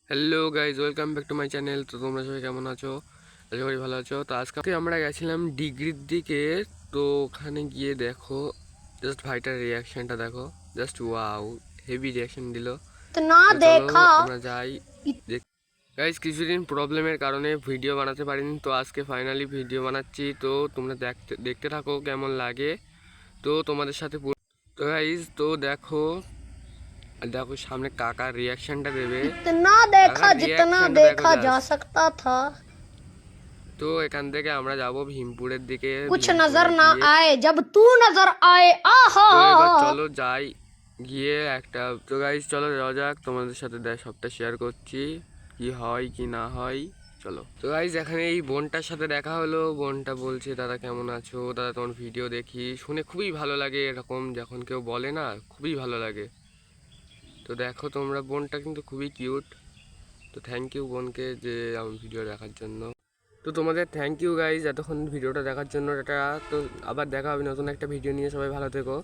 Hello guys, welcome back to my channel. তো তোমরা সবাই কেমন আছো? আশা করি ভালো আছো। তো আজকে আমরা গেছিলাম ডিগ্রির দিকে। তো ওখানে গিয়ে দেখো, জাস্ট ভাইটার রিয়াকশনটা দেখো, জাস্ট ওয়াও, হেভি রিয়াকশন দিল। इतना তো চলো देखा। আমরা যাই। গাইজ কিছুদিন প্রবলেমের কারণে ভিডিও বানাতে পারিনি, তো আজকে ফাইনালি ভিডিও বানাচ্ছি। তো তোমরা দেখতে দেখতে থাকো কেমন লাগে। তো তোমাদের সাথে তো গাইজ তো দেখো দেখো সামনে কাকার রিয়াকশনটা দেবে। इतना কাকার देखा जितना রিয়াকশনটা দেখো देखा जा জাস্ট। सकता था। তো এখান থেকে আমরা যাব ভীমপুরের দিকে। कुछ नजर ভীমপুরে ना গিয়ে आए जब तू नजर आए आहा। তো এবার চলো যাই, গিয়ে একটা তো গাইজ চলো যাওয়া যাক। তোমাদের সাথে সবটা শেয়ার করছি, কি হয় কি না হয়। চলো তো গাইজ এখানে এই বোনটার সাথে দেখা হলো। বোনটা বলছে দাদা কেমন আছো, দাদা তোমার ভিডিও দেখি, শুনে খুবই ভালো লাগে। এরকম যখন কেউ বলে না, খুবই ভালো লাগে। তো দেখো তোমরা, বোনটা কিন্তু খুবই কিউট। তো থ্যাংক ইউ বোনকে যে আমার ভিডিও দেখার জন্য। তো তোমাদের থ্যাংক ইউ গাইজ এতক্ষণ ভিডিওটা দেখার জন্য। এটা তো আবার দেখা হবে নতুন একটা ভিডিও নিয়ে। সবাই ভালো থেকো।